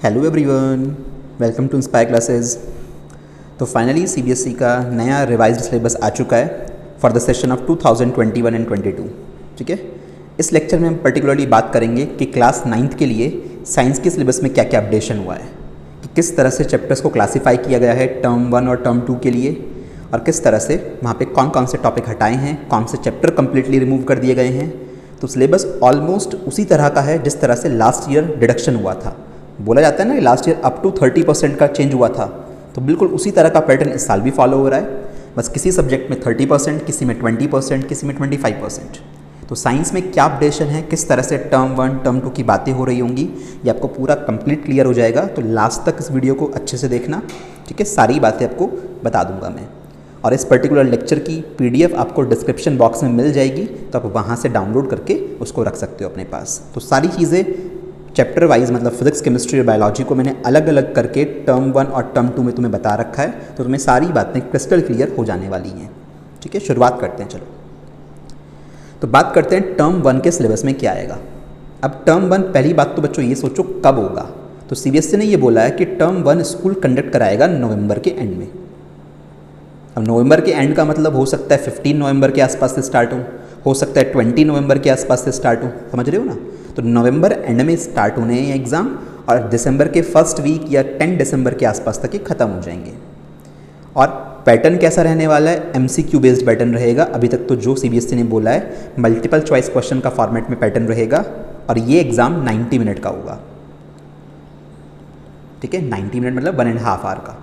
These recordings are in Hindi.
Hello everyone, welcome to inspire classes. तो फाइनली सीबीएसई का नया रिवाइज्ड सिलेबस आ चुका है for the session of 2021 and 22। ठीक है, इस लेक्चर में हम पर्टिकुलरली बात करेंगे कि क्लास 9th के लिए साइंस के सिलेबस में क्या क्या अपडेशन हुआ है, कि किस तरह से चैप्टर्स को क्लासीफाई किया गया है टर्म 1 और टर्म 2 के लिए, और किस तरह से वहाँ पे कौन कौन से टॉपिक हटाए हैं, कौन से चैप्टर कम्प्लीटली रिमूव कर दिए गए हैं। तो सिलेबस ऑलमोस्ट उसी तरह का है जिस तरह से लास्ट ईयर डिडक्शन हुआ था। बोला जाता है ना कि लास्ट ईयर अप टू 30% का चेंज हुआ था, तो बिल्कुल उसी तरह का पैटर्न इस साल भी फॉलो हो रहा है। बस किसी सब्जेक्ट में 30%, किसी में 20%, किसी में 25%। तो साइंस में क्या अपडेशन है, किस तरह से टर्म 1 टर्म 2 की बातें हो रही होंगी, ये आपको पूरा कंप्लीट क्लियर हो जाएगा। तो लास्ट तक इस वीडियो को अच्छे से देखना, ठीक है। सारी बातें आपको बता दूंगा मैं, और इस पर्टिकुलर लेक्चर की PDF आपको डिस्क्रिप्शन बॉक्स में मिल जाएगी, तो आप वहाँ से डाउनलोड करके उसको रख सकते हो अपने पास। तो सारी चीज़ें चैप्टर वाइज, मतलब फिजिक्स, केमिस्ट्री और बायोलॉजी को मैंने अलग अलग करके टर्म 1 और टर्म 2 में तुम्हें बता रखा है, तो तुम्हें सारी बातें क्रिस्टल क्लियर हो जाने वाली हैं। ठीक है, शुरुआत करते हैं। चलो तो बात करते हैं टर्म 1 के सिलेबस में क्या आएगा। अब टर्म 1, पहली बात तो बच्चों ये सोचो कब होगा। तो CBSE ने ये बोला है कि टर्म 1 स्कूल कंडक्ट कराएगा नवंबर के एंड में। अब नवंबर के एंड का मतलब हो सकता है 15 नवंबर के आसपास से स्टार्ट हो सकता है 20 नवंबर के आसपास से स्टार्ट हो, समझ रहे हो ना। तो नवंबर एंड में स्टार्ट होने हैं एग्ज़ाम, और दिसंबर के फर्स्ट वीक या 10 दिसंबर के आसपास तक ये ख़त्म हो जाएंगे। और पैटर्न कैसा रहने वाला है, MCQ बेस्ड पैटर्न रहेगा। अभी तक तो जो CBSE ने बोला है मल्टीपल चॉइस क्वेश्चन का फॉर्मेट में पैटर्न रहेगा, और ये एग्ज़ाम 90 मिनट का होगा। ठीक है, 90 मिनट मतलब 1.5 आवर का।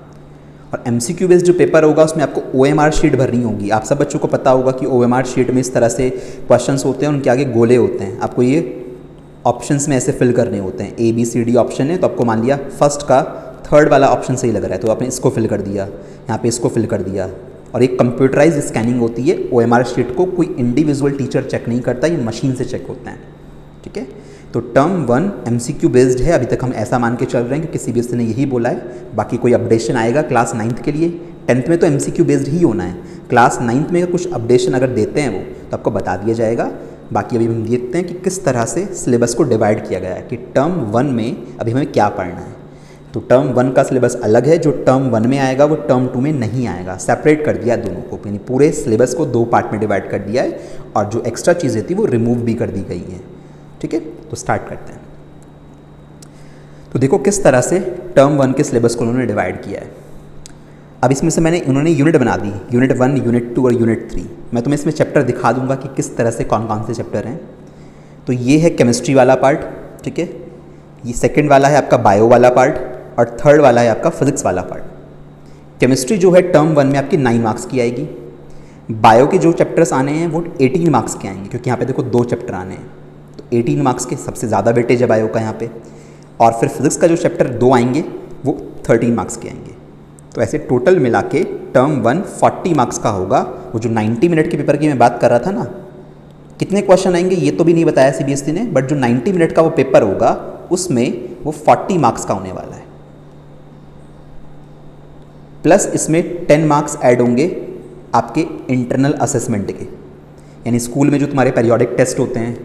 और MCQ बेस्ड जो पेपर होगा उसमें आपको OMR शीट भरनी होगी। आप सब बच्चों को पता होगा कि OMR शीट में इस तरह से क्वेश्चंस होते हैं, उनके आगे गोले होते हैं, आपको ये ऑप्शंस में ऐसे फिल करने होते हैं। ABCD ऑप्शन है, तो आपको मान लिया फर्स्ट का थर्ड वाला ऑप्शन सही लग रहा है, तो आपने इसको फिल कर दिया, यहाँ पे इसको फिल कर दिया। और एक कंप्यूटराइज स्कैनिंग होती है। OMR शीट को कोई इंडिविजुअल टीचर चेक नहीं करता, ये मशीन से चेक होता है। ठीक है, तो टर्म 1 MCQ बेस्ड है। अभी तक हम ऐसा मान के चल रहे हैं क्योंकि CBSE ने यही बोला है। बाकी कोई अपडेशन आएगा क्लास 9th के लिए। 10th में तो MCQ बेस्ड ही होना है। क्लास 9th में कुछ अपडेशन अगर देते हैं वो, तो आपको बता दिया जाएगा। बाकी अभी हम देखते हैं कि किस तरह से सिलेबस को डिवाइड किया गया है, कि टर्म 1 में अभी हमें क्या पढ़ना है। तो टर्म 1 का सिलेबस अलग है, जो टर्म 1 में आएगा वो टर्म 2 में नहीं आएगा। सेपरेट कर दिया दोनों को, यानी पूरे सिलेबस को 2 पार्ट में डिवाइड कर दिया है, और जो एक्स्ट्रा चीज़ें थी वो रिमूव भी कर दी गई हैं। ठीक है, तो स्टार्ट करते हैं। तो देखो किस तरह से टर्म 1 के सिलेबस को उन्होंने डिवाइड किया है। अब इसमें से उन्होंने यूनिट बना दी, यूनिट 1, यूनिट 2 और यूनिट 3। मैं तुम्हें इसमें चैप्टर दिखा दूंगा कि किस तरह से कौन कौन से चैप्टर हैं। तो ये है केमिस्ट्री वाला पार्ट, ठीक है। ये सेकंड वाला है आपका बायो वाला पार्ट, और थर्ड वाला है आपका फिजिक्स वाला पार्ट। केमिस्ट्री जो है टर्म 1 में आपकी 9 मार्क्स की आएगी। बायो के जो चैप्टर्स आने हैं वो 18 मार्क्स के आएंगे, क्योंकि यहाँ पे देखो 2 चैप्टर आने हैं, तो 18 मार्क्स के सबसे ज़्यादा वेटेज है बायो का यहाँ पे। और फिर फिजिक्स का जो चैप्टर 2 आएंगे वो 13 मार्क्स के आएंगे। तो ऐसे टोटल मिला के टर्म 1 40 मार्क्स का होगा। वो जो 90 मिनट के पेपर की मैं बात कर रहा था ना, कितने क्वेश्चन आएंगे ये तो भी नहीं बताया CBSE ने, बट जो 90 मिनट का वो पेपर होगा उसमें वो 40 मार्क्स का होने वाला है। प्लस इसमें 10 मार्क्स ऐड होंगे आपके इंटरनल असेसमेंट के, यानी स्कूल में जो तुम्हारे पीरियोडिक टेस्ट होते हैं,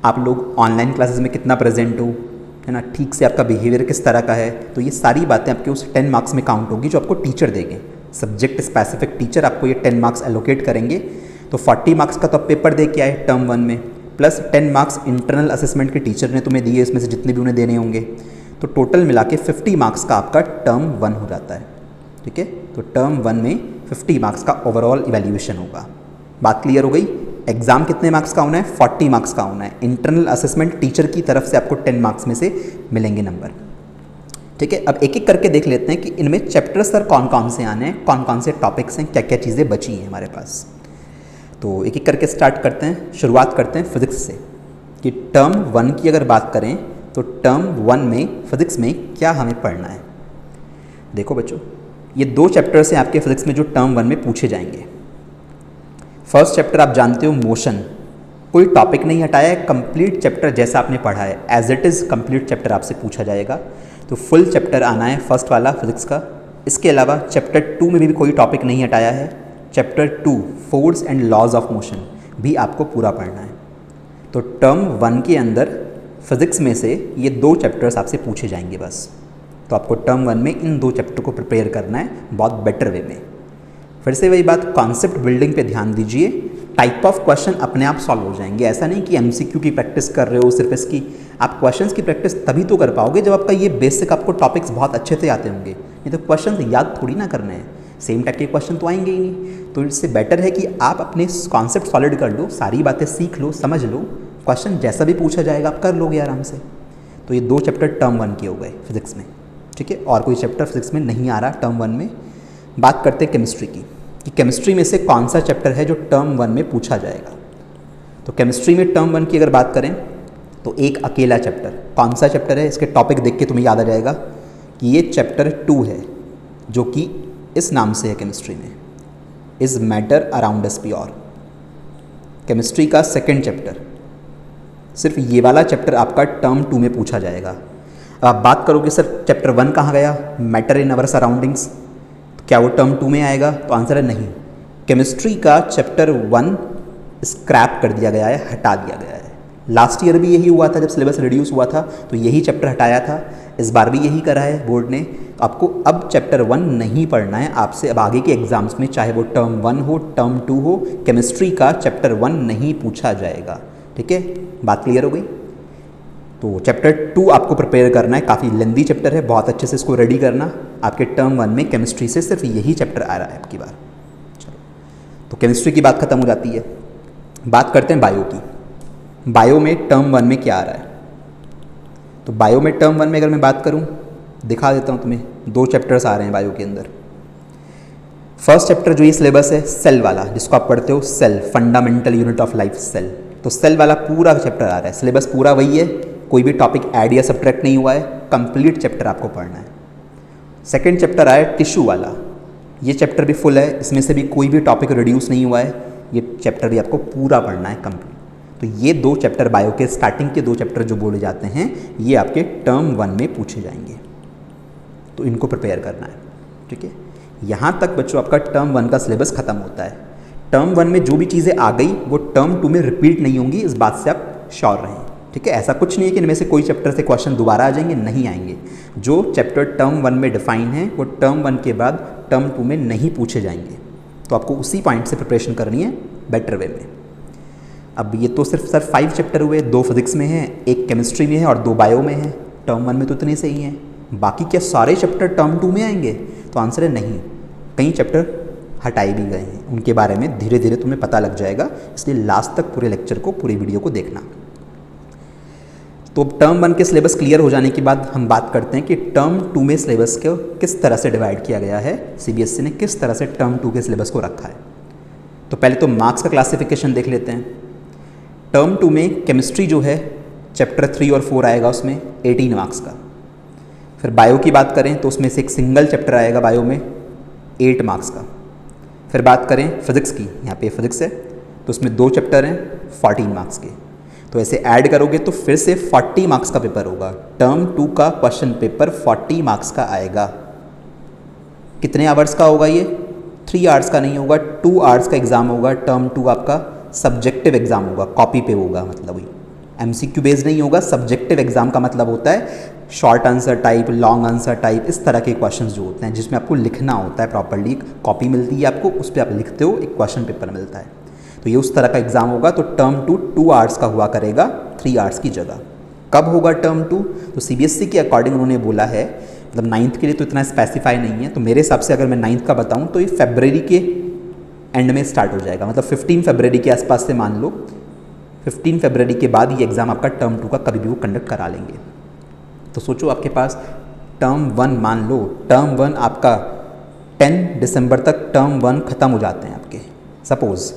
आप लोग ऑनलाइन क्लासेस में कितना प्रेजेंट हो, है ना, ठीक से आपका बिहेवियर किस तरह का है। तो ये सारी बातें आपके उस 10 मार्क्स में काउंट होगी, जो आपको टीचर देंगे। सब्जेक्ट स्पेसिफिक टीचर आपको ये 10 मार्क्स एलोकेट करेंगे। तो 40 मार्क्स का तो आप पेपर दे के आए टर्म 1 में, प्लस 10 मार्क्स इंटरनल असेसमेंट के टीचर ने तुम्हें दिए, इसमें से जितने भी उन्हें देने होंगे। तो टोटल मिला के 50 मार्क्स का आपका टर्म 1 हो जाता है। ठीक है, तो टर्म 1 में 50 मार्क्स का ओवरऑल इवैल्यूएशन होगा। बात क्लियर हो गई। एग्जाम कितने मार्क्स का होना है, 40 मार्क्स का होना है। इंटरनल असेसमेंट टीचर की तरफ से आपको 10 मार्क्स में से मिलेंगे नंबर। ठीक है, अब एक एक करके देख लेते हैं कि इनमें चैप्टर्स सर कौन कौन से आने हैं, कौन कौन से टॉपिक्स हैं, क्या क्या चीज़ें बची हैं हमारे पास। तो एक एक करके स्टार्ट करते हैं। शुरुआत करते हैं फिजिक्स से, कि टर्म 1 की अगर बात करें तो टर्म 1 में फिजिक्स में क्या हमें पढ़ना है। देखो बच्चों, ये 2 चैप्टर्स हैं आपके फिजिक्स में जो टर्म 1 में पूछे जाएंगे। फर्स्ट चैप्टर आप जानते हो मोशन, कोई टॉपिक नहीं हटाया है, कंप्लीट चैप्टर जैसा आपने पढ़ा है as it is complete chapter आपसे पूछा जाएगा। तो फुल चैप्टर आना है फर्स्ट वाला फिजिक्स का। इसके अलावा चैप्टर 2 में भी कोई टॉपिक नहीं हटाया है। Chapter 2 force and laws of motion भी आपको पूरा पढ़ना है। तो टर्म 1 के अंदर फिजिक्स में से ये 2 चैप्टर्स आपसे पूछे जाएंगे बस। तो आपको टर्म 1 में इन 2 चैप्टर को प्रिपेयर करना है बहुत बेटर वे में। फिर से वही बात, कॉन्सेप्ट बिल्डिंग पे ध्यान दीजिए, टाइप ऑफ क्वेश्चन अपने आप सॉल्व हो जाएंगे। ऐसा नहीं कि एमसीक्यू की प्रैक्टिस कर रहे हो सिर्फ इसकी, आप क्वेश्चंस की प्रैक्टिस तभी तो कर पाओगे जब आपका ये बेसिक आपको टॉपिक्स बहुत अच्छे से आते होंगे, नहीं तो क्वेश्चंस याद थोड़ी ना करने हैं, सेम टाइप के क्वेश्चन तो आएंगे ही नहीं। तो इससे बेटर है कि आप अपने कॉन्सेप्ट सॉलिड कर लो, सारी बातें सीख लो, समझ लो, क्वेश्चन जैसा भी पूछा जाएगा आप कर लोगे आराम से। तो ये 2 चैप्टर टर्म 1 के हो गए फिजिक्स में, ठीक है। और कोई चैप्टर फिजिक्स में नहीं आ रहा टर्म 1 में। बात करते हैं केमिस्ट्री की, कि केमिस्ट्री में से कौन सा चैप्टर है जो टर्म 1 में पूछा जाएगा। तो केमिस्ट्री में टर्म 1 की अगर बात करें तो एक अकेला चैप्टर, कौन सा चैप्टर है, इसके टॉपिक देख के तुम्हें याद आ जाएगा कि ये चैप्टर 2 है, जो कि इस नाम से है केमिस्ट्री में, is matter around us pure. Chemistry का सेकेंड चैप्टर, सिर्फ ये वाला चैप्टर आपका टर्म 2 में पूछा जाएगा। अब आप बात करोगे सर चैप्टर 1 कहाँ गया, मैटर इन अवर सराउंडिंग्स, तो क्या वो टर्म 2 में आएगा? तो आंसर है नहीं। केमिस्ट्री का चैप्टर 1 स्क्रैप कर दिया गया है, हटा दिया गया है। लास्ट ईयर भी यही हुआ था, जब सिलेबस रिड्यूस हुआ था तो यही चैप्टर हटाया था, इस बार भी यही करा है बोर्ड ने। आपको अब चैप्टर 1 नहीं पढ़ना है आपसे, अब आगे के एग्जाम्स में चाहे वो टर्म 1 हो टर्म 2 हो, केमिस्ट्री का चैप्टर 1 नहीं पूछा जाएगा, ठीक है। बात क्लियर हो गई? तो चैप्टर 2 आपको प्रिपेयर करना है, काफ़ी लेंदी चैप्टर है, बहुत अच्छे से इसको रेडी करना। आपके टर्म 1 में केमिस्ट्री से सिर्फ यही चैप्टर आ रहा है आपकी बार। चलो, तो केमिस्ट्री की बात खत्म हो जाती है। बात करते हैं बायो की। बायो में टर्म 1 में क्या आ रहा है? तो बायो में टर्म 1 में अगर मैं बात करूं, दिखा देता हूं तुम्हें, 2 चैप्टर्स आ रहे हैं बायो के अंदर। फर्स्ट चैप्टर जो ये सिलेबस है सेल वाला, जिसको आप पढ़ते हो cell, fundamental unit of life cell, तो सेल वाला पूरा चैप्टर आ रहा है। सिलेबस पूरा वही है, कोई भी टॉपिक ऐड या सब्ट्रैक्ट नहीं हुआ है, कंप्लीट चैप्टर आपको पढ़ना है। सेकेंड चैप्टर आया टिश्यू वाला, ये चैप्टर भी फुल है, इसमें से भी कोई भी टॉपिक रिड्यूस नहीं हुआ है, ये चैप्टर भी आपको पूरा पढ़ना है कंप्लीट। तो ये 2 चैप्टर बायो के स्टार्टिंग के 2 चैप्टर जो बोले जाते हैं, ये आपके टर्म 1 में पूछे जाएंगे, तो इनको प्रिपेयर करना है, ठीक है। यहाँ तक बच्चों आपका टर्म 1 का सिलेबस खत्म होता है। टर्म 1 में जो भी चीज़ें आ गई वो टर्म 2 में रिपीट नहीं होंगी, इस बात से आप श्योर रहें, ठीक है। ऐसा कुछ नहीं है कि इनमें से कोई चैप्टर से क्वेश्चन दोबारा आ जाएंगे, नहीं आएंगे। जो चैप्टर टर्म 1 में डिफाइन है वो टर्म 1 के बाद टर्म 2 में नहीं पूछे जाएंगे, तो आपको उसी पॉइंट से प्रिपरेशन करनी है बेटर वे में। अब ये तो सिर्फ सर 5 चैप्टर हुए, 2 फिजिक्स में हैं, 1 केमिस्ट्री में है और 2 बायो में है। टर्म 1 में तो इतने से ही हैं, बाकी क्या सारे चैप्टर टर्म 2 में आएंगे? तो आंसर है नहीं, कई चैप्टर हटाए भी गए हैं, उनके बारे में धीरे धीरे तुम्हें पता लग जाएगा, इसलिए लास्ट तक पूरे लेक्चर को, पूरी वीडियो को देखना। तो टर्म 1 के सिलेबस क्लियर हो जाने के बाद हम बात करते हैं कि टर्म 2 में सिलेबस को किस तरह से डिवाइड किया गया है, सीबीएसई ने किस तरह से टर्म 2 के सिलेबस को रखा है। तो पहले तो मार्क्स का क्लासिफिकेशन देख लेते हैं। टर्म 2 में केमिस्ट्री जो है चैप्टर 3 और 4 आएगा, उसमें 18 मार्क्स का। फिर बायो की बात करें तो उसमें से एक सिंगल चैप्टर आएगा बायो में 8 मार्क्स का। फिर बात करें फिजिक्स की, यहाँ पे फिजिक्स है तो उसमें 2 चैप्टर हैं 14 मार्क्स के। तो ऐसे ऐड करोगे तो फिर से 40 मार्क्स का पेपर होगा। टर्म 2 का क्वेश्चन पेपर 40 मार्क्स का आएगा। कितने आवर्स का होगा ये? 3 आवर्स का नहीं होगा, 2 आवर्स का एग्ज़ाम होगा। टर्म 2 आपका सब्जेक्टिव एग्ज़ाम होगा, कॉपी पे होगा, मतलब वही एमसीक्यू बेस्ड नहीं होगा। सब्जेक्टिव एग्ज़ाम का मतलब होता है short answer type, long answer type, इस तरह के क्वेश्चंस जो होते हैं जिसमें आपको लिखना होता है प्रॉपर्ली। कॉपी मिलती है आपको, उस पर आप लिखते हो, एक क्वेश्चन पेपर मिलता है। तो ये उस तरह का एग्ज़ाम होगा। तो टर्म 2 आवर्स का हुआ करेगा 3 आवर्स की जगह। कब होगा टर्म 2? तो सीबीएसई के अकॉर्डिंग उन्होंने बोला है, मतलब 9th के लिए तो इतना स्पेसिफाई नहीं है, तो मेरे हिसाब से अगर मैं 9th का बताऊँ तो ये फरवरी के एंड में स्टार्ट हो जाएगा, मतलब 15 फरवरी के आसपास से मान लो। 15 फरवरी के बाद ये एग्ज़ाम आपका टर्म 2 का कभी भी वो कंडक्ट करा लेंगे। तो सोचो आपके पास टर्म 1, मान लो टर्म 1 आपका 10 दिसंबर तक टर्म 1 ख़त्म हो जाते हैं आपके, सपोज़।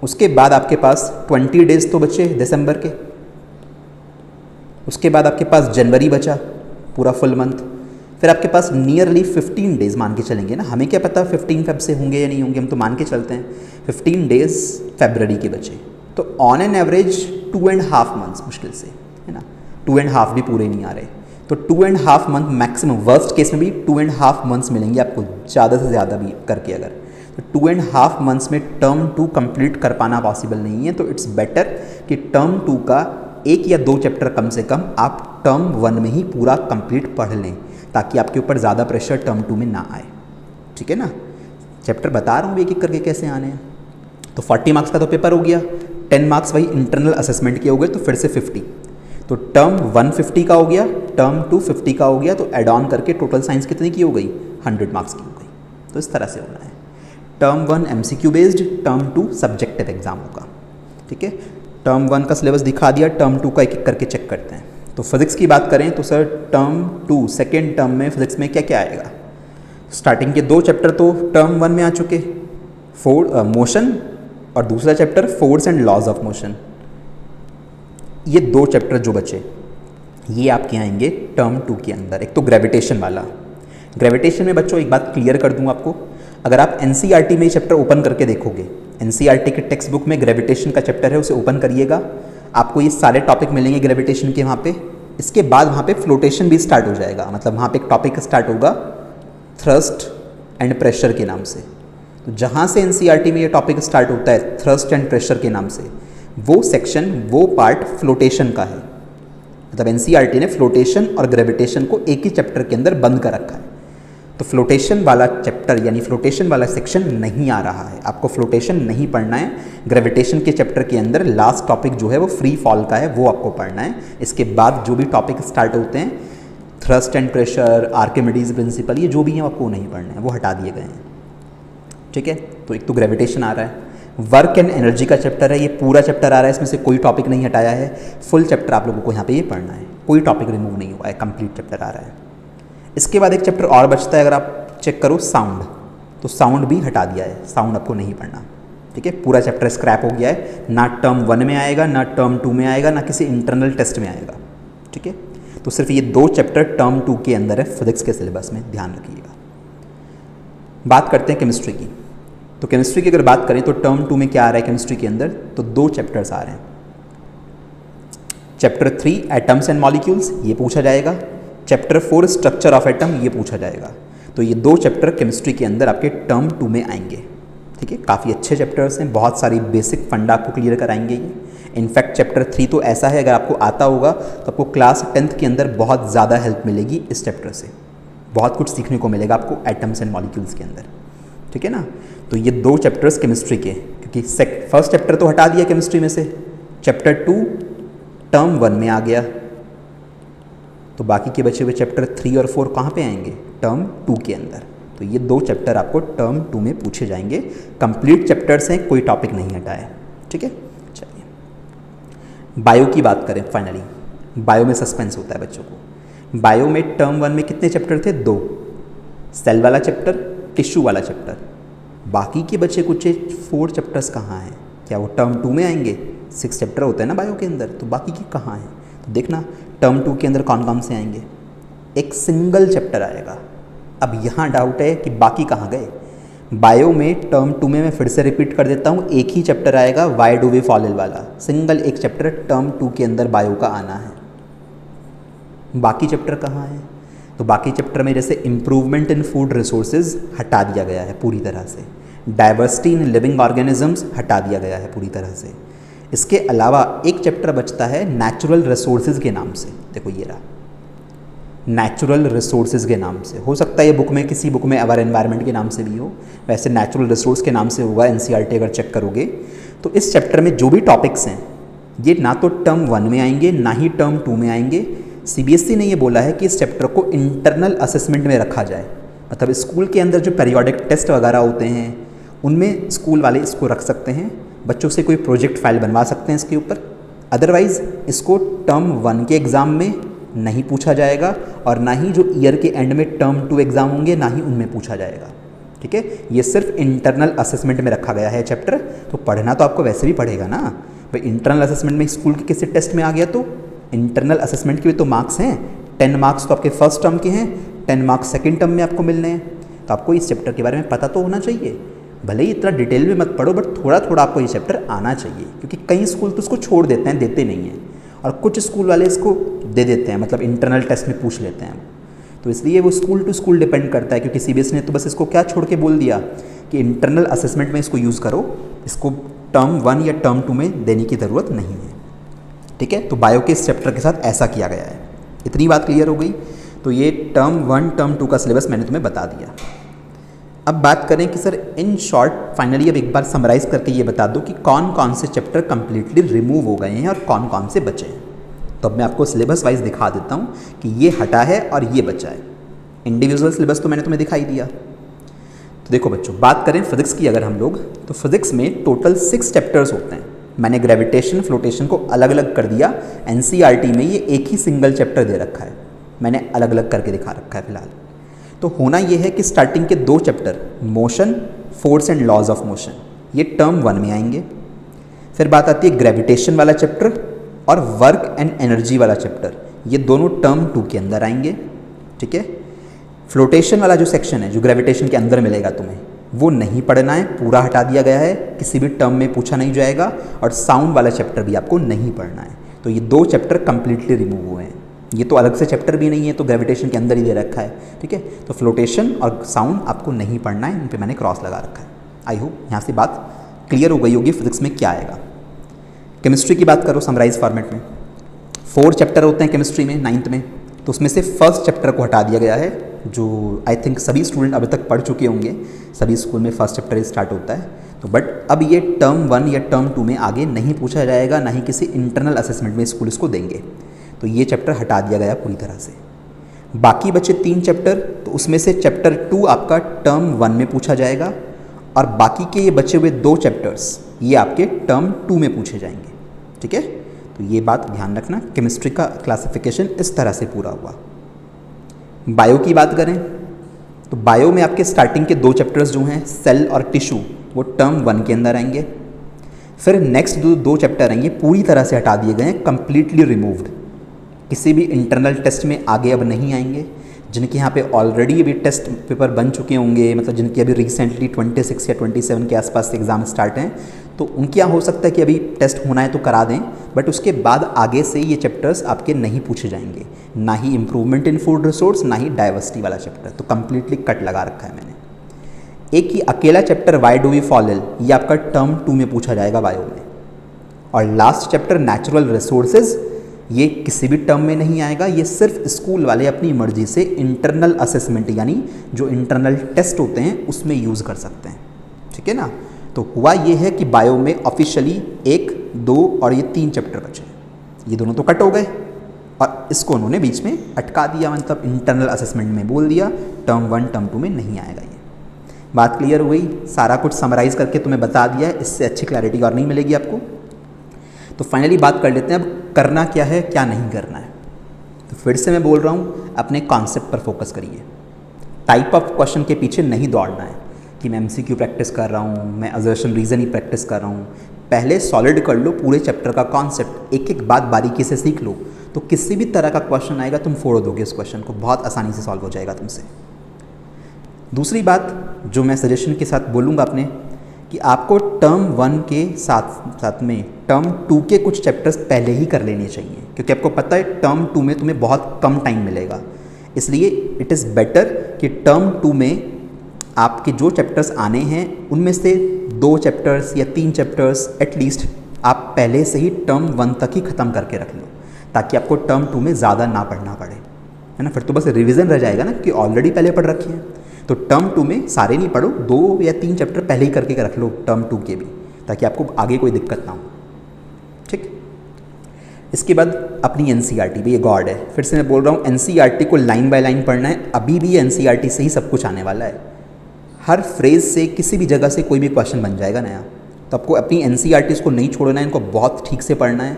उसके बाद आपके पास 20 डेज़ तो बचे दिसंबर के, उसके बाद आपके पास जनवरी बचा पूरा फुल मंथ, फिर आपके पास नियरली 15 डेज़ मान के चलेंगे ना, हमें क्या पता 15 फेब से होंगे या नहीं होंगे, हम तो मान के चलते हैं 15 डेज़ फरवरी के बचे। तो ऑन एन एवरेज 2.5 मंथ्स मुश्किल से, है ना, 2.5 भी पूरे नहीं आ रहे, तो 2.5 मंथ मैक्सिमम, वर्स्ट केस में भी 2.5 मंथ्स मिलेंगे आपको, ज़्यादा से ज़्यादा भी करके अगर। तो 2.5 मंथ्स में टर्म 2 कंप्लीट कर पाना पॉसिबल नहीं है। तो इट्स बेटर कि टर्म 2 का एक या दो चैप्टर कम से कम आप टर्म 1 में ही पूरा कंप्लीट पढ़ लें, ताकि आपके ऊपर ज़्यादा प्रेशर टर्म 2 में ना आए। ठीक है ना, चैप्टर बता रहा हूँ एक एक करके कैसे आने हैं। तो 40 मार्क्स का तो पेपर हो गया, 10 मार्क्स वही इंटरनल असेसमेंट के हो गए, तो फिर से 50। तो टर्म 1 50 का हो गया, टर्म 2 50 का हो गया, तो एड ऑन करके टोटल साइंस कितनी की हो गई, 100 मार्क्स की हो गई। तो इस तरह से होना है। Term 1 MCQ based, term 2 subjective exam होगा। ठीक है, टर्म 1 का सिलेबस दिखा दिया, टर्म 2 का एक एक करके चेक करते हैं। तो फिजिक्स की बात करें तो सर टर्म 2 सेकेंड टर्म में फिजिक्स में क्या क्या आएगा। स्टार्टिंग के 2 चैप्टर तो टर्म 1 में आ चुके, मोशन और दूसरा chapter force and laws of motion. ये 2 चैप्टर जो बचे ये आपके आएंगे टर्म 2 के अंदर। एक तो ग्रेविटेशन वाला, ग्रेविटेशन में बच्चों एक बात क्लियर कर दूं आपको, अगर आप NCERT में ये चैप्टर ओपन करके देखोगे, NCERT के टेक्स्ट बुक में ग्रेविटेशन का चैप्टर है, उसे ओपन करिएगा, आपको ये सारे टॉपिक मिलेंगे ग्रेविटेशन के वहाँ पे। इसके बाद वहाँ पे फ्लोटेशन भी स्टार्ट हो जाएगा, मतलब वहाँ पे एक टॉपिक स्टार्ट होगा थ्रस्ट एंड प्रेशर के नाम से। तो जहाँ से NCERT में ये टॉपिक स्टार्ट होता है थ्रस्ट एंड प्रेशर के नाम से, वो सेक्शन वो पार्ट फ्लोटेशन का है। मतलब NCERT ने फ्लोटेशन और ग्रेविटेशन को एक ही चैप्टर के अंदर बंद कर रखा है। तो फ्लोटेशन वाला चैप्टर यानी फ्लोटेशन वाला सेक्शन नहीं आ रहा है, आपको फ्लोटेशन नहीं पढ़ना है। ग्रेविटेशन के चैप्टर के अंदर लास्ट टॉपिक जो है वो फ्री फॉल का है, वो आपको पढ़ना है। इसके बाद जो भी टॉपिक स्टार्ट होते हैं thrust and pressure, Archimedes principal, ये जो भी हैं आपको नहीं पढ़ना है, वो हटा दिए गए हैं। ठीक है, तो एक तो ग्रेविटेशन आ रहा है। वर्क एंड एनर्जी का चैप्टर है, ये पूरा चैप्टर आ रहा है, इसमें से कोई टॉपिक नहीं हटाया है, फुल चैप्टर आप लोगों को यहाँ पे ये पढ़ना है, कोई टॉपिक रिमूव नहीं हुआ है, कंप्लीट चैप्टर आ रहा है। इसके बाद एक चैप्टर और बचता है, अगर आप चेक करो साउंड, तो साउंड भी हटा दिया है, साउंड आपको नहीं पढ़ना। ठीक है, पूरा चैप्टर स्क्रैप हो गया है, ना टर्म 1 में आएगा, ना टर्म 2 में आएगा, ना किसी इंटरनल टेस्ट में आएगा। ठीक है, तो सिर्फ ये 2 चैप्टर टर्म 2 के अंदर है फिजिक्स के सिलेबस में, ध्यान रखिएगा। बात करते हैं केमिस्ट्री की। तो केमिस्ट्री की अगर बात करें तो टर्म 2 में क्या आ रहा है केमिस्ट्री के अंदर, तो 2 चैप्टर्स आ रहे हैं। चैप्टर 3 एटम्स एंड मॉलिक्यूल्स, ये पूछा जाएगा। चैप्टर 4 स्ट्रक्चर ऑफ एटम, ये पूछा जाएगा। तो ये 2 चैप्टर केमिस्ट्री के अंदर आपके टर्म 2 में आएंगे। ठीक है, काफ़ी अच्छे चैप्टर्स हैं, बहुत सारी बेसिक फंडा आपको क्लियर कराएंगे ये। इनफैक्ट चैप्टर 3 तो ऐसा है, अगर आपको आता होगा तो आपको क्लास 10th के अंदर बहुत ज़्यादा हेल्प मिलेगी इस चैप्टर से, बहुत कुछ सीखने को मिलेगा आपको एटम्स एंड मॉलिक्यूल्स के अंदर। ठीक है ना, तो ये 2 चैप्टर्स केमिस्ट्री के, क्योंकि फर्स्ट चैप्टर तो हटा दिया केमिस्ट्री में से, चैप्टर 2 टर्म 1 में आ गया, तो बाकी के बचे हुए चैप्टर 3 और 4 कहाँ पे आएंगे, टर्म 2 के अंदर। तो ये 2 चैप्टर आपको टर्म 2 में पूछे जाएंगे, कंप्लीट चैप्टर्स हैं, कोई टॉपिक नहीं हटा है। ठीक है, चलिए बायो की बात करें। फाइनली बायो में सस्पेंस होता है बच्चों को। बायो में टर्म 1 में कितने चैप्टर थे, 2, सेल वाला चैप्टर, टिश्यू वाला चैप्टर। बाकी के बचे कुछ 4 चैप्टर्स कहाँ हैं, क्या वो टर्म 2 में आएंगे? 6 चैप्टर होते हैं ना बायो के अंदर, तो बाकी के कहाँ हैं? तो देखना टर्म 2 के अंदर कौन कौन से आएंगे, एक सिंगल चैप्टर आएगा। अब यहाँ डाउट है कि बाकी कहाँ गए। बायो में टर्म 2 में मैं फिर से रिपीट कर देता हूँ, एक ही चैप्टर आएगा, why do we fall ill वाला, सिंगल एक चैप्टर टर्म 2 के अंदर बायो का आना है। बाकी चैप्टर कहाँ हैं? तो बाकी चैप्टर में जैसे इम्प्रूवमेंट इन फूड रिसोर्सेज हटा दिया गया है पूरी तरह से, डाइवर्सिटी इन लिविंग ऑर्गेनिजम्स हटा दिया गया है पूरी तरह से। इसके अलावा एक चैप्टर बचता है नेचुरल रिसोर्सेज के नाम से। देखो ये रहा, नेचुरल रिसोर्सेज के नाम से। हो सकता है ये बुक में, किसी बुक में अवर एनवायरनमेंट के नाम से भी हो, वैसे नेचुरल रिसोर्स के नाम से होगा NCERT अगर चेक करोगे तो। इस चैप्टर में जो भी टॉपिक्स हैं ये ना तो टर्म 1 में आएंगे ना ही टर्म 2 में आएंगे। CBSE ने ये बोला है कि इस चैप्टर को इंटरनल असेसमेंट में रखा जाए, मतलब स्कूल के अंदर जो पीरियोडिक टेस्ट वगैरह होते हैं उनमें स्कूल वाले इसको रख सकते हैं, बच्चों से कोई प्रोजेक्ट फाइल बनवा सकते हैं इसके ऊपर। अदरवाइज़ इसको टर्म 1 के एग्ज़ाम में नहीं पूछा जाएगा और ना ही जो ईयर के एंड में टर्म 2 एग्ज़ाम होंगे ना ही उनमें पूछा जाएगा। ठीक है, ये सिर्फ इंटरनल असेसमेंट में रखा गया है चैप्टर। तो पढ़ना तो आपको वैसे भी पड़ेगा ना भाई, इंटरनल असेसमेंट में स्कूल के किसी टेस्ट में आ गया तो इंटरनल असेसमेंट के भी तो मार्क्स हैं, 10 मार्क्स तो आपके फर्स्ट टर्म के हैं, 10 मार्क्स सेकेंड टर्म में आपको मिलने हैं। तो आपको इस चैप्टर के बारे में पता तो होना चाहिए, भले ही इतना डिटेल में मत पढ़ो, बट थोड़ा थोड़ा आपको ये चैप्टर आना चाहिए, क्योंकि कई स्कूल तो इसको छोड़ देते हैं, देते नहीं हैं, और कुछ स्कूल वाले इसको दे देते हैं, मतलब इंटरनल टेस्ट में पूछ लेते हैं। तो इसलिए वो स्कूल टू स्कूल डिपेंड करता है, क्योंकि CBSE ने तो बस इसको क्या छोड़ के बोल दिया कि इंटरनल असेसमेंट में इसको यूज़ करो, इसको टर्म 1 या टर्म 2 में देने की ज़रूरत नहीं है। ठीक है। तो बायो के इस चैप्टर के साथ ऐसा किया गया है। इतनी बात क्लियर हो गई। तो ये टर्म 1 टर्म 2 का सिलेबस मैंने तुम्हें बता दिया। अब बात करें कि सर इन शॉर्ट फाइनली अब एक बार समराइज़ करके ये बता दो कि कौन कौन से चैप्टर कंप्लीटली रिमूव हो गए हैं और कौन कौन से बचे हैं। तो अब मैं आपको सिलेबस वाइज दिखा देता हूँ कि ये हटा है और ये बचा है। इंडिविजुअल सिलेबस तो मैंने तुम्हें दिखाई दिया। तो देखो बच्चों, बात करें फिजिक्स की अगर हम लोग, तो फिजिक्स में टोटल 6 चैप्टर्स होते हैं। मैंने ग्रेविटेशन फ्लोटेशन को अलग अलग कर दिया। एनसीईआरटी में ये एक ही सिंगल चैप्टर दे रखा है, मैंने अलग अलग करके दिखा रखा है फिलहाल। तो होना ये है कि स्टार्टिंग के 2 chapter motion, force and laws of motion, ये टर्म 1 में आएंगे। फिर बात आती है ग्रेविटेशन वाला चैप्टर और वर्क एंड एनर्जी वाला चैप्टर, ये दोनों टर्म 2 के अंदर आएंगे। ठीक है। फ्लोटेशन वाला जो सेक्शन है जो ग्रेविटेशन के अंदर मिलेगा तुम्हें, वो नहीं पढ़ना है, पूरा हटा दिया गया है, किसी भी टर्म में पूछा नहीं जाएगा। और साउंड वाला चैप्टर भी आपको नहीं पढ़ना है। तो ये 2 चैप्टर कंप्लीटली रिमूव हुए हैं। ये तो अलग से चैप्टर भी नहीं है, तो ग्रेविटेशन के अंदर ही दे रखा है। ठीक है। तो फ्लोटेशन और साउंड आपको नहीं पढ़ना है, इन पे मैंने क्रॉस लगा रखा है। आई होप यहाँ से बात क्लियर हो गई होगी फिजिक्स में क्या आएगा। केमिस्ट्री की बात करो समराइज फॉर्मेट में, 4 चैप्टर होते हैं केमिस्ट्री में 9th में। तो उसमें से फर्स्ट चैप्टर को हटा दिया गया है, जो आई थिंक सभी स्टूडेंट अभी तक पढ़ चुके होंगे। सभी स्कूल में फर्स्ट चैप्टर स्टार्ट होता है। तो बट अब ये टर्म 1 या टर्म 2 में आगे नहीं पूछा जाएगा, ना ही किसी इंटरनल असेसमेंट में स्कूल इसको देंगे। तो ये चैप्टर हटा दिया गया पूरी तरह से। बाकी बचे 3 चैप्टर, तो उसमें से चैप्टर 2 आपका टर्म 1 में पूछा जाएगा और बाकी के ये बचे हुए 2 चैप्टर्स ये आपके टर्म 2 में पूछे जाएंगे। ठीक है। तो ये बात ध्यान रखना, केमिस्ट्री का क्लासिफिकेशन इस तरह से पूरा हुआ। बायो की बात करें तो बायो में आपके स्टार्टिंग के 2 चैप्टर्स जो हैं सेल और टिश्यू, वो टर्म 1 के अंदर आएंगे। फिर नेक्स्ट 2 चैप्टर हैं ये पूरी तरह से हटा दिए गए हैं, कंप्लीटली रिमूव्ड, किसी भी इंटरनल टेस्ट में आगे अब नहीं आएंगे। जिनके यहाँ पे ऑलरेडी अभी टेस्ट पेपर बन चुके होंगे, मतलब जिनके अभी रिसेंटली 26 या 27 के आसपास एग्ज़ाम स्टार्ट हैं, तो उनके यहाँ हो सकता है कि अभी टेस्ट होना है तो करा दें, बट उसके बाद आगे से ये चैप्टर्स आपके नहीं पूछे जाएंगे, ना ही इम्प्रूवमेंट इन फूड रिसोर्स, ना ही डाइवर्सिटी वाला चैप्टर। तो कंप्लीटली कट लगा रखा है मैंने। एक ही अकेला chapter why do we fall ill, ये आपका टर्म 2 में पूछा जाएगा बायो में। और लास्ट चैप्टर नेचुरल रिसोर्सेज, ये किसी भी टर्म में नहीं आएगा। ये सिर्फ स्कूल वाले अपनी मर्जी से इंटरनल असेसमेंट यानी जो इंटरनल टेस्ट होते हैं उसमें यूज़ कर सकते हैं। ठीक है ना। तो हुआ ये है कि बायो में ऑफिशियली 1, 2 और ये 3 चैप्टर बचे। ये दोनों तो कट हो गए और इसको उन्होंने बीच में अटका दिया, मतलब इंटरनल असेसमेंट में बोल दिया टर्म 1 टर्म 2 में नहीं आएगा। ये बात क्लियर हो गई। सारा कुछ समराइज़ करके तुम्हें बता दिया है, इससे अच्छी क्लैरिटी और नहीं मिलेगी आपको। तो फाइनली बात कर लेते हैं अब करना क्या है क्या नहीं करना है। तो फिर से मैं बोल रहा हूँ, अपने कॉन्सेप्ट पर फोकस करिए। टाइप ऑफ क्वेश्चन के पीछे नहीं दौड़ना है कि मैं एमसीक्यू प्रैक्टिस कर रहा हूँ, मैं असर्शन रीज़न ही प्रैक्टिस कर रहा हूँ। पहले सॉलिड कर लो पूरे चैप्टर का कॉन्सेप्ट, एक एक बात बारीकी से सीख लो, तो किसी भी तरह का क्वेश्चन आएगा तुम फोड़ दोगे उस क्वेश्चन को, बहुत आसानी से सॉल्व हो जाएगा तुमसे। दूसरी बात जो मैं सजेशन के साथ बोलूँगा अपने, कि आपको टर्म 1 के साथ साथ में टर्म 2 के कुछ चैप्टर्स पहले ही कर लेने चाहिए, क्योंकि आपको पता है टर्म 2 में तुम्हें बहुत कम टाइम मिलेगा। इसलिए इट इज़ बेटर कि टर्म 2 में आपके जो चैप्टर्स आने हैं उनमें से 2 चैप्टर्स या 3 चैप्टर्स एटलीस्ट आप पहले से ही टर्म 1 तक ही ख़त्म करके रख लो, ताकि आपको टर्म 2 में ज़्यादा ना पढ़ना पड़े, है ना। फिर तो बस रिवीजन रह जाएगा ना, कि ऑलरेडी पहले पढ़ रखी है। तो टर्म 2 में सारे नहीं पढ़ो, 2 या 3 चैप्टर पहले ही करके रख लो टर्म 2 के भी, ताकि आपको आगे कोई दिक्कत ना हो। ठीक। इसके बाद अपनी एनसीईआरटी भी ये गॉड है, फिर से मैं बोल रहा हूँ, एनसीईआरटी को लाइन बाय लाइन पढ़ना है। अभी भी एनसीईआरटी से ही सब कुछ आने वाला है, हर फ्रेज से किसी भी जगह से कोई भी क्वेश्चन बन जाएगा नया। तो आपको अपनी एनसीईआरटीज़ को नहीं छोड़ना है, इनको बहुत ठीक से पढ़ना है।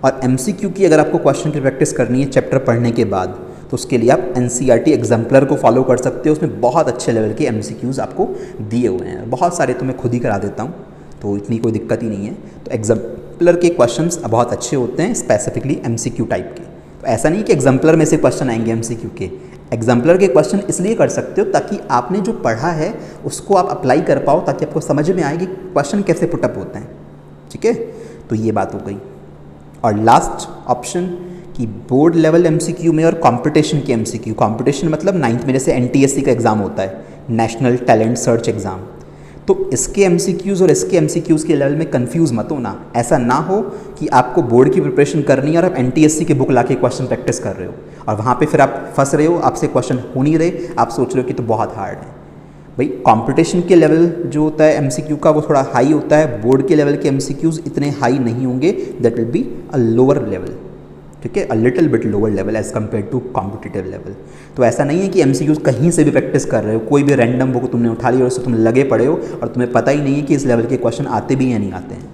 और एमसीक्यू की अगर आपको क्वेश्चन की प्रैक्टिस करनी है चैप्टर पढ़ने के बाद, तो उसके लिए आप एनसीईआरटी एग्जाम्पलर को फॉलो कर सकते हो। उसमें बहुत अच्छे लेवल के एमसीक्यूज़ आपको दिए हुए हैं, बहुत सारे तो मैं खुद ही करा देता हूँ, तो इतनी कोई दिक्कत ही नहीं है। तो एग्जाम्पलर के क्वेश्चंस बहुत अच्छे होते हैं, स्पेसिफिकली एमसीक्यू टाइप के। तो ऐसा नहीं कि एग्जाम्पलर में से क्वेश्चन आएंगे एमसीक्यू के, एग्जाम्पलर के क्वेश्चन इसलिए कर सकते हो ताकि आपने जो पढ़ा है उसको आप अप्लाई कर पाओ, ताकि आपको समझ में आए कि क्वेश्चन कैसे पुटअप होते हैं। ठीक है। तो ये बात हो गई। और लास्ट ऑप्शन कि बोर्ड लेवल एमसीक्यू में और कंपटीशन के एमसीक्यू, कंपटीशन मतलब 9th में जैसे एनटीएससी का एग्ज़ाम होता है, नेशनल टैलेंट सर्च एग्ज़ाम, तो इसके एमसीक्यूज़ और इसके एमसीक्यूज़ के लेवल में कंफ्यूज मत होना। ऐसा ना हो कि आपको बोर्ड की प्रिपरेशन करनी है और आप एनटीएससी की बुक लाके क्वेश्चन प्रैक्टिस कर रहे हो और वहाँ पे फिर आप फंस रहे हो, आपसे क्वेश्चन हो नहीं रहे, आप सोच रहे हो कि तो बहुत हार्ड है। भाई कंपटीशन के लेवल जो होता है एमसीक्यू का वो थोड़ा हाई होता है, बोर्ड के लेवल के एमसीक्यूज़ इतने हाई नहीं होंगे, that will be a lower level, ठीक है, a little bit lower level as compare to competitive level. तो ऐसा नहीं है कि एमसीक्यूज़ कहीं से भी प्रैक्टिस कर रहे हो, कोई भी रैंडम बुक तुमने उठा ली और उससे तुम लगे पड़े हो और तुम्हें पता ही नहीं है कि इस लेवल के क्वेश्चन आते भी या नहीं आते हैं।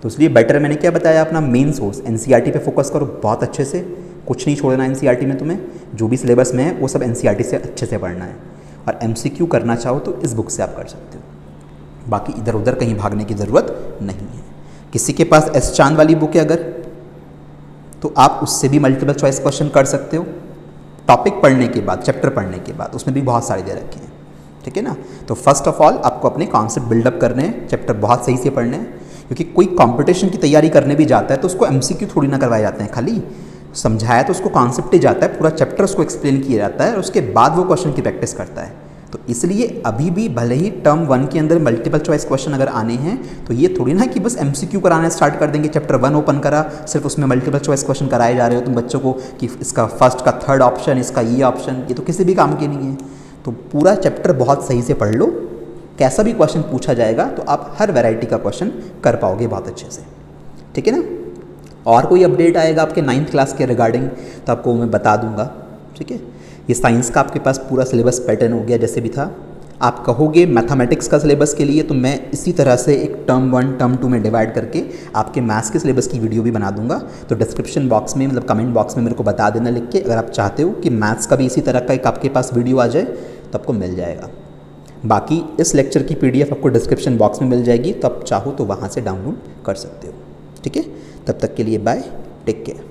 तो इसलिए बेटर मैंने क्या बताया, अपना मेन सोर्स एनसीईआरटी पे फोकस करो बहुत अच्छे से, कुछ नहीं छोड़ना एनसीईआरटी में, तुम्हें जो भी सिलेबस में है वो सब एनसीईआरटी से अच्छे से पढ़ना है। और एमसीक्यू करना चाहो तो इस बुक से आप कर सकते हो, बाकी इधर उधर कहीं भागने की ज़रूरत नहीं है। किसी के पास एस चांद वाली बुक है अगर, तो आप उससे भी मल्टीपल चॉइस क्वेश्चन कर सकते हो, टॉपिक पढ़ने के बाद, चैप्टर पढ़ने के बाद, उसमें भी बहुत सारे दे रखे हैं, ठीक है ना। तो फर्स्ट ऑफ ऑल आपको अपने कॉन्सेप्ट बिल्डअप करने हैं, चैप्टर बहुत सही से पढ़ने हैं, क्योंकि कोई कंपटीशन की तैयारी करने भी जाता है तो उसको एमसीक्यू थोड़ी ना करवाए जाते हैं, खाली समझाया तो उसको कॉन्सेप्ट ही जाता है, पूरा चैप्टर उसको एक्सप्लेन किया जाता है और उसके बाद वो क्वेश्चन की प्रैक्टिस करता है। तो इसलिए अभी भी भले ही टर्म 1 के अंदर मल्टीपल चॉइस क्वेश्चन अगर आने हैं तो ये थोड़ी ना कि बस एमसीक्यू कराना स्टार्ट कर देंगे, चैप्टर 1 ओपन करा, सिर्फ उसमें मल्टीपल चॉइस क्वेश्चन कराए जा रहे हो तुम बच्चों को कि इसका फर्स्ट का थर्ड ऑप्शन, इसका ये ऑप्शन, ये तो किसी भी काम के नहीं है। तो पूरा चैप्टर बहुत सही से पढ़ लो, कैसा भी क्वेश्चन पूछा जाएगा तो आप हर वैरायटी का क्वेश्चन कर पाओगे बहुत अच्छे से, ठीक है ना। और कोई अपडेट आएगा आपके 9th क्लास के रिगार्डिंग तो आपको मैं बता दूंगा, ठीक है। ये साइंस का आपके पास पूरा सिलेबस पैटर्न हो गया जैसे भी था। आप कहोगे मैथमेटिक्स का सिलेबस के लिए तो मैं इसी तरह से एक टर्म 1 टर्म 2 में डिवाइड करके आपके मैथ्स के सिलेबस की वीडियो भी बना दूंगा। तो डिस्क्रिप्शन बॉक्स में, मतलब कमेंट बॉक्स में मेरे को बता देना लिख के, अगर आप चाहते हो कि मैथ्स का भी इसी तरह का एक आपके पास वीडियो आ जाए तो आपको मिल जाएगा। बाकी इस लेक्चर की PDF आपको डिस्क्रिप्शन बॉक्स में मिल जाएगी, तो आप चाहो तो वहाँ से डाउनलोड कर सकते हो, ठीक है। तब तक के लिए बाय, टेक केयर।